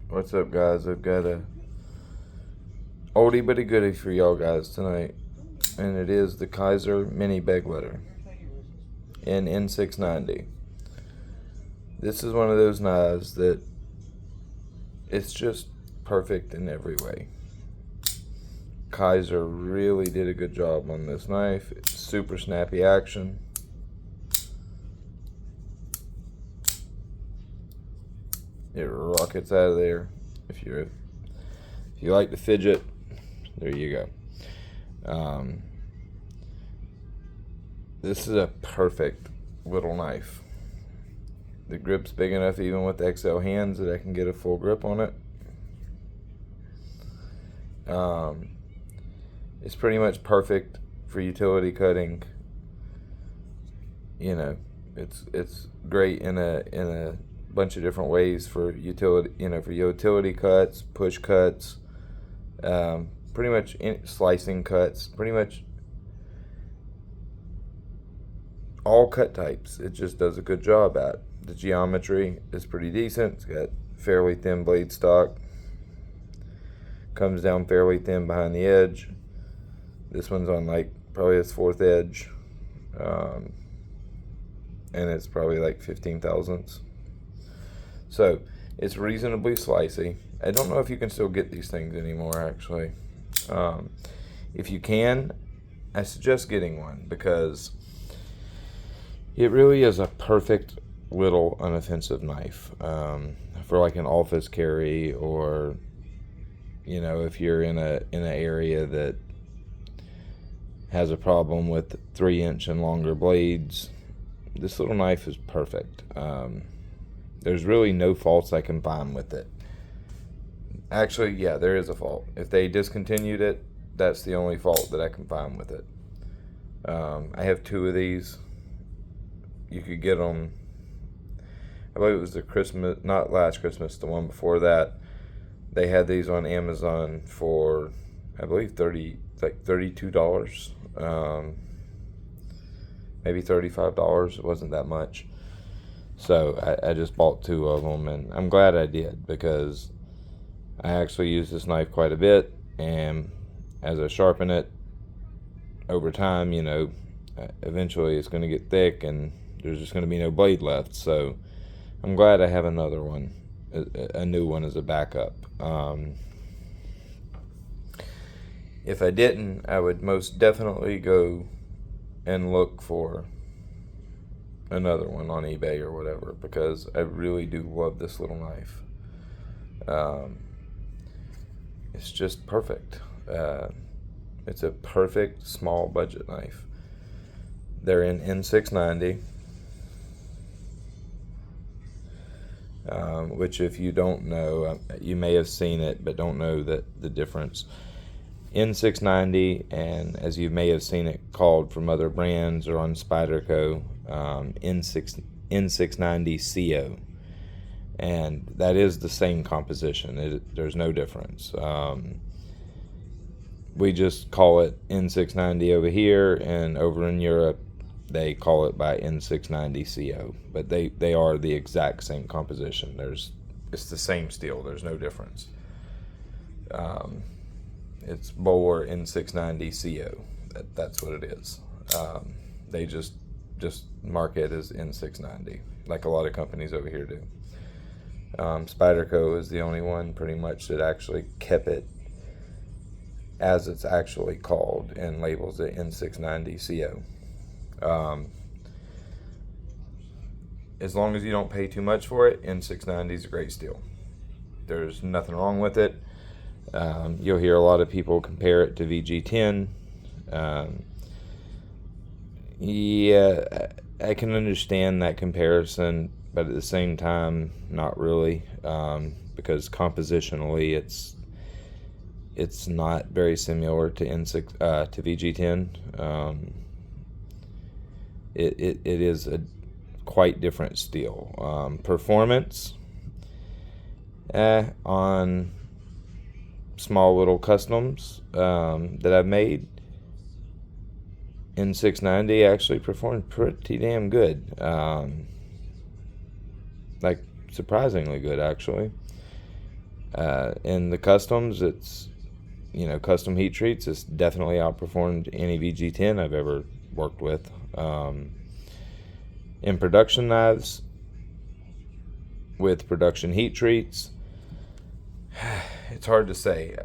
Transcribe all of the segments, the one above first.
What's up, guys? I've got a oldie but a goodie for y'all guys tonight, and it is the Kizer Mini Begleiter in N690. This is one of those knives that it's just perfect in every way. Kizer really did a good job on this knife. It's super snappy action. It rockets out of there. If you like to fidget, there you go. This is a perfect little knife. The grip's big enough even with XL hands that I can get a full grip on it. It's pretty much perfect for utility cutting. You know, it's great in a bunch of different ways for utility. For utility cuts, push cuts, pretty much slicing cuts, pretty much all cut types. It just does a good job at. The geometry is pretty decent. It's got fairly thin blade stock. Comes down fairly thin behind the edge. This one's on probably its fourth edge, and it's probably like 15 thousandths. So it's reasonably slicey. I don't know if you can still get these things anymore, actually. If you can, I suggest getting one because it really is a perfect little unoffensive knife for like an office carry, or if you're in an area that has a problem with 3-inch and longer blades. This little knife is perfect. There's really no faults I can find with it. Actually, yeah, there is a fault. If they discontinued it, that's the only fault that I can find with it. I have 2 of these. You could get them, I believe it was the Christmas, not last Christmas, the one before that. They had these on Amazon for, I believe, $32. Maybe $35. It wasn't that much. So I just bought 2 of them, and I'm glad I did because I actually use this knife quite a bit, and as I sharpen it over time, eventually it's going to get thick and there's just going to be no blade left. So I'm glad I have another one, a new one as a backup. If I didn't, I would most definitely go and look for another one on eBay or whatever, because I really do love this little knife. It's just perfect. It's a perfect small budget knife. They're in N690, which if you don't know, you may have seen it but don't know the difference. N690, and as you may have seen it called from other brands or on Spyderco, N690co, and that is the same composition. There's no difference. We just call it N690 over here, and over in Europe they call it by N690co, but they are the exact same composition. It's the same steel. There's no difference. It's Bohler N690co. That's what it is. They just mark it as N690, like a lot of companies over here do. Spyderco is the only one pretty much that actually kept it as it's actually called and labels it N690co. As long as you don't pay too much for it, N690 is a great steel. There's nothing wrong with it. You'll hear a lot of people compare it to VG10. Yeah, I can understand that comparison, but at the same time, not really, because compositionally, it's not very similar to to VG10. It is a quite different steel. Performance on small little customs that I've made, N690 actually performed pretty damn good. Like surprisingly good, actually. In the customs, it's, custom heat treats, it's definitely outperformed any VG10 I've ever worked with. In production knives, with production heat treats, it's hard to say.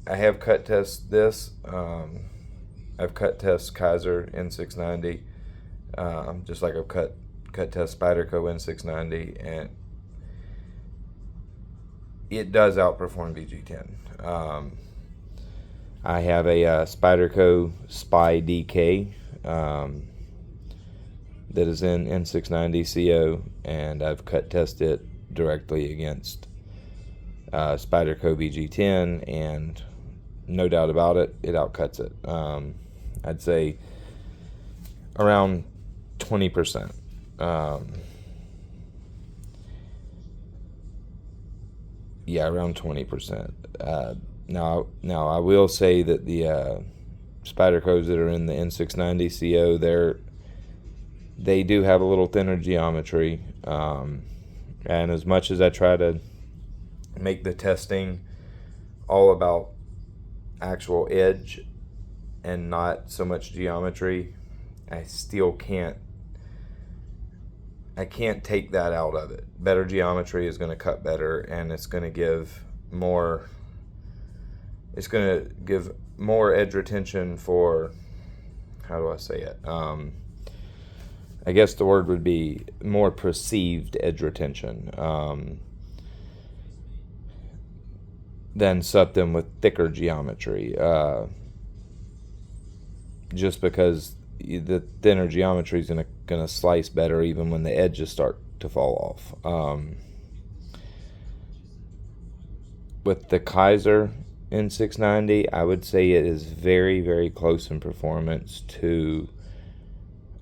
I have cut tested this. I've cut test Kizer N690, just like I've cut test Spyderco N690, and it does outperform VG10. I have a Spyderco Spy DK that is in N690co, and I've cut tested it directly against Spyderco VG10, and no doubt about it, it outcuts it. I'd say around 20%. Yeah, around 20%. Now I will say that the Spydercos that are in the N690co, they do have a little thinner geometry, and as much as I try to make the testing all about actual edge and not so much geometry, I still can't take that out of it. Better geometry is going to cut better, and it's going to give more edge retention for, how do I say it? I guess the word would be more perceived edge retention than something with thicker geometry. Just because the thinner geometry is gonna slice better even when the edges start to fall off. With the Kizer N690, I would say it is very, very close in performance to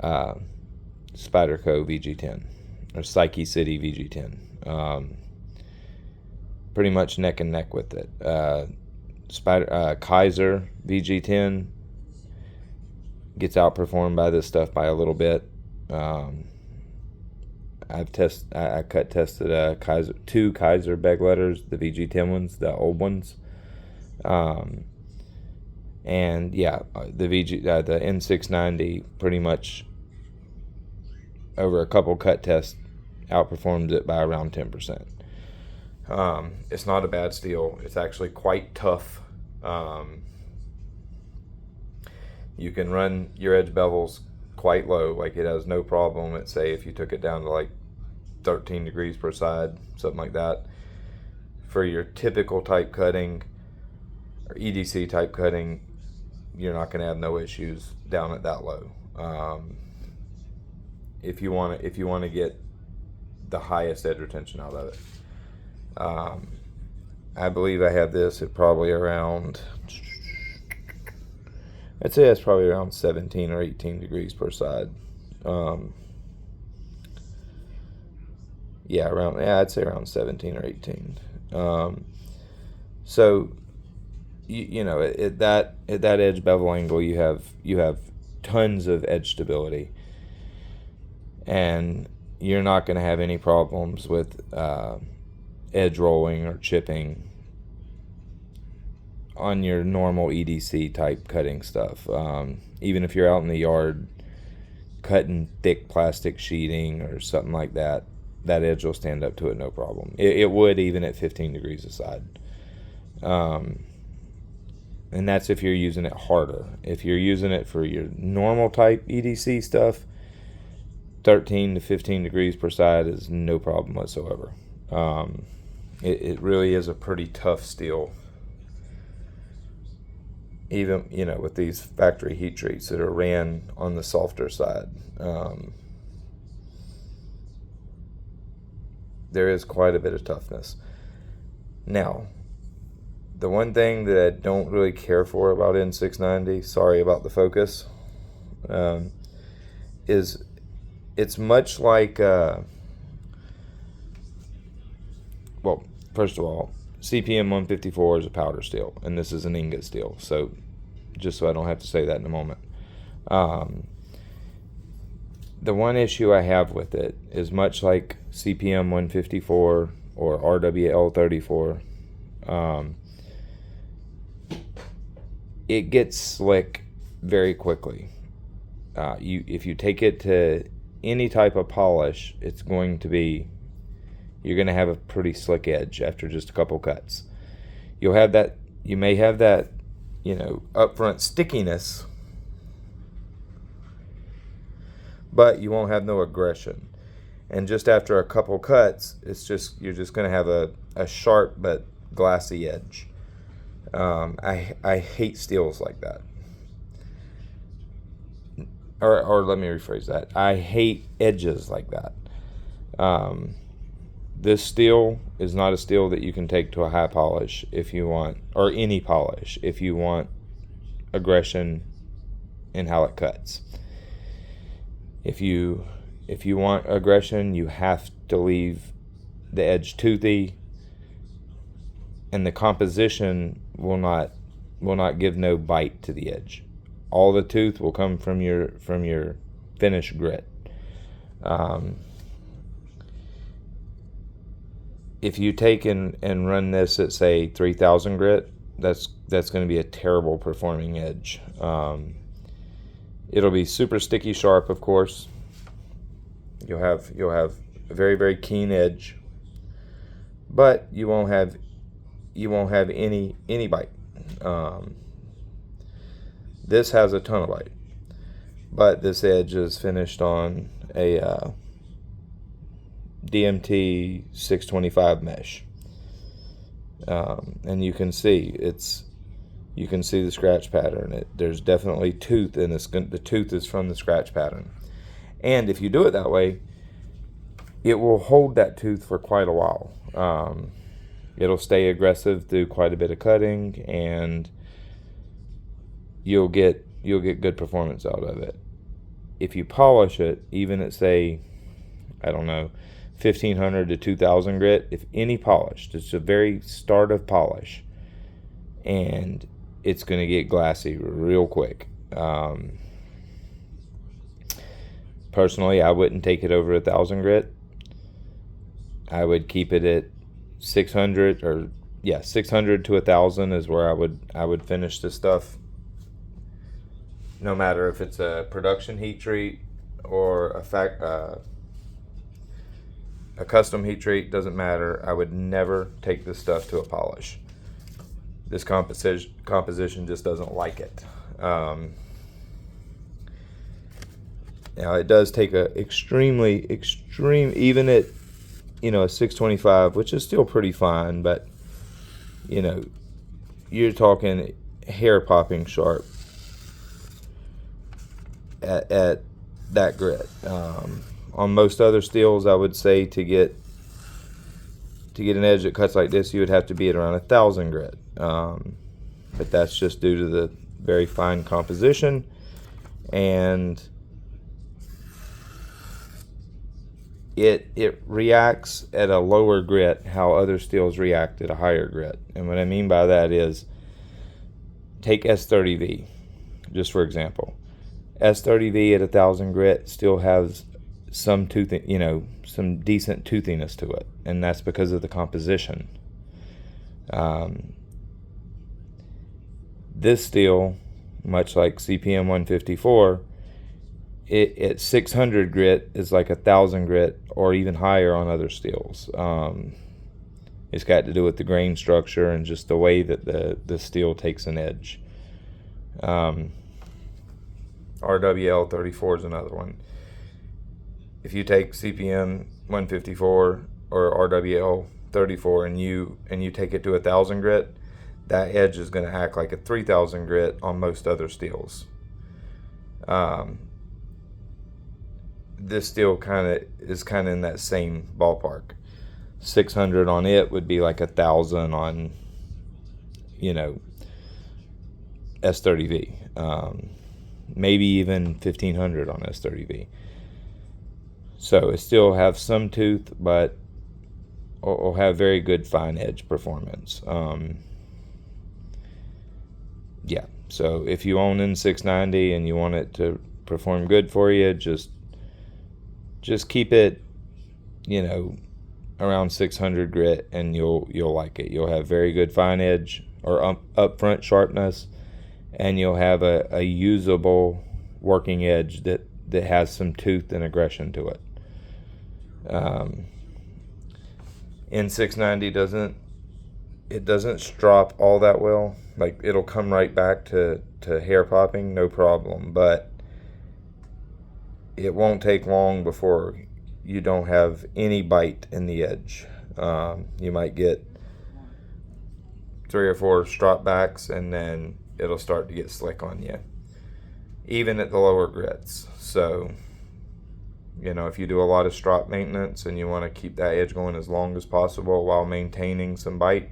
Spyderco VG10 or Psyche City VG10. Pretty much neck and neck with it. Kizer VG10 gets outperformed by this stuff by a little bit. I cut tested two Kizer Begleiters, the VG10 ones, the old ones. And yeah, the N690 pretty much over a couple cut tests outperforms it by around 10%. It's not a bad steel. It's actually quite tough. You can run your edge bevels quite low, like it has no problem at, say, if you took it down to like 13 degrees per side, something like that. For your typical type cutting or EDC type cutting, you're not going to have no issues down at that low. If you want to get the highest edge retention out of it. I believe I have this at probably around, I'd say it's probably around 17 or 18 degrees per side. I'd say around 17 or 18. So at that edge bevel angle, you have tons of edge stability, and you're not going to have any problems with edge rolling or chipping on your normal EDC type cutting stuff. Even if you're out in the yard cutting thick plastic sheeting or something like that, that edge will stand up to it no problem. It would even at 15 degrees aside. And that's if you're using it harder. If you're using it for your normal type EDC stuff, 13 to 15 degrees per side is no problem whatsoever. It really is a pretty tough steel. Even, with these factory heat treats that are ran on the softer side. There is quite a bit of toughness. Now, the one thing that I don't really care for about N690, sorry about the focus, is it's much like, first of all, CPM 154 is a powder steel, and this is an ingot steel, so just so I don't have to say that in a moment. The one issue I have with it is much like CPM 154 or RWL 34, It gets slick very quickly. If you take it to any type of polish, you're going to have a pretty slick edge after just a couple cuts. You may have that, upfront stickiness, but you won't have no aggression. And just after a couple cuts, you're just going to have a sharp but glassy edge. I hate steels like that. Or let me rephrase that. I hate edges like that. This steel is not a steel that you can take to a high polish if you want, or any polish, if you want aggression in how it cuts. If you want aggression, you have to leave the edge toothy, and the composition will not give no bite to the edge. All the tooth will come from your finish grit. If you take and run this at, say, 3,000 grit, that's going to be a terrible performing edge. It'll be super sticky sharp, of course. You'll have a very, very keen edge, but you won't have any bite. This has a ton of bite, but this edge is finished on a DMT 625 mesh, and you can see the scratch pattern. There's definitely tooth in this. The tooth is from the scratch pattern, and if you do it that way, it will hold that tooth for quite a while. It'll stay aggressive through quite a bit of cutting, and you'll get good performance out of it. If you polish it, even at, say, I don't know, 1,500 to 2,000 grit, if any polish, just a very start of polish, and it's going to get glassy real quick. Personally, I wouldn't take it over 1,000 grit. I would keep it at 600 to 1,000 is where I would finish this stuff. No matter if it's a production heat treat or a custom heat treat, doesn't matter. I would never take this stuff to a polish. This composition just doesn't like it. Now it does take a extreme, even at a 625, which is still pretty fine, but you're talking hair popping sharp at that grit. On most other steels, I would say to get an edge that cuts like this, you would have to be at around 1,000 grit. But that's just due to the very fine composition, and it reacts at a lower grit how other steels react at a higher grit. And what I mean by that is, take S30V, just for example. S30V at 1,000 grit still has some some decent toothiness to it, and that's because of the composition. This steel, much like CPM 154, at 600 grit is like 1,000 grit or even higher on other steels. It's got to do with the grain structure and just the way that the steel takes an edge. RWL 34 is another one. If you take CPM 154 or RWL 34 and you take it to 1,000 grit, that edge is going to act like a 3,000 grit on most other steels. This steel is kind of in that same ballpark. 600 on it would be like 1,000 on S30V. Maybe even 1,500 on S30V. So it still have some tooth, but will have very good fine edge performance. So if you own N690 and you want it to perform good for you, just keep it, around 600 grit, and you'll like it. You'll have very good fine edge or up front sharpness, and you'll have a usable working edge that has some tooth and aggression to it. N690 doesn't strop all that well. Like, it'll come right back to hair popping, no problem, but it won't take long before you don't have any bite in the edge. You might get 3 or 4 strop backs, and then it'll start to get slick on you, even at the lower grits. So, you know, if you do a lot of strop maintenance and you want to keep that edge going as long as possible while maintaining some bite,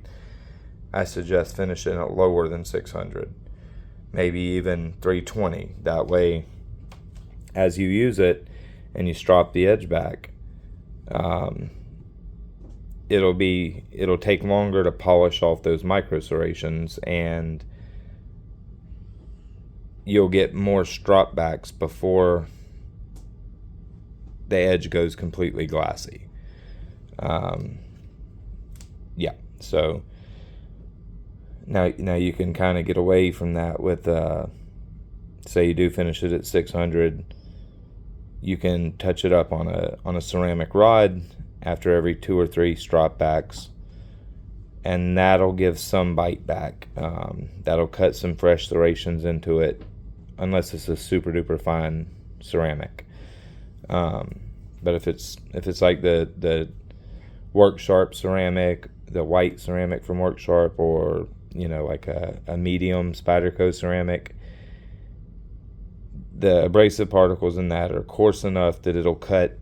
I suggest finishing it lower than 600, maybe even 320. That way, as you use it and you strop the edge back, it'll take longer to polish off those micro serrations, and you'll get more strop backs before the edge goes completely glassy. Yeah, so now you can kind of get away from that with, say you do finish it at 600, you can touch it up on a ceramic rod after every 2 or 3 strop backs, and that'll give some bite back. That'll cut some fresh serrations into it, unless it's a super duper fine ceramic. But if it's like the Work Sharp ceramic, the white ceramic from Work Sharp, or you know, like a medium Spyderco ceramic, the abrasive particles in that are coarse enough that it'll cut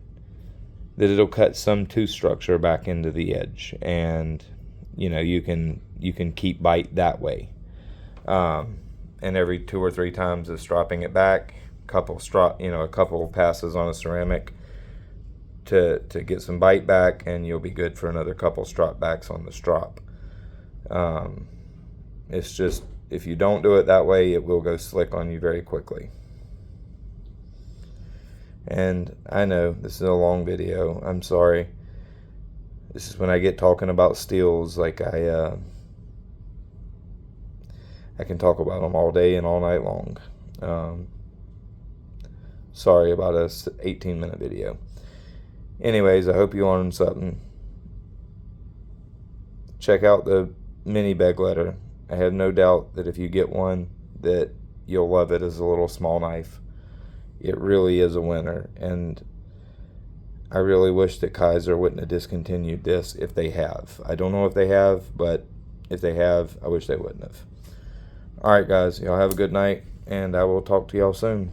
some tooth structure back into the edge, and you know, you can keep bite that way. And every 2 or 3 times of stropping it back, a couple passes on a ceramic to get some bite back, and you'll be good for another couple strop backs on the strop. It's just, if you don't do it that way, it will go slick on you very quickly. And I know this is a long video, I'm sorry. This is when I get talking about steels, like I can talk about them all day and all night long. Sorry about a 18-minute video. Anyways, I hope you learned something. Check out the Mini Begleiter. I have no doubt that if you get one, that you'll love it as a little small knife. It really is a winner, and I really wish that Kizer wouldn't have discontinued this if they have. I don't know if they have, but if they have, I wish they wouldn't have. Alright guys, y'all have a good night, and I will talk to y'all soon.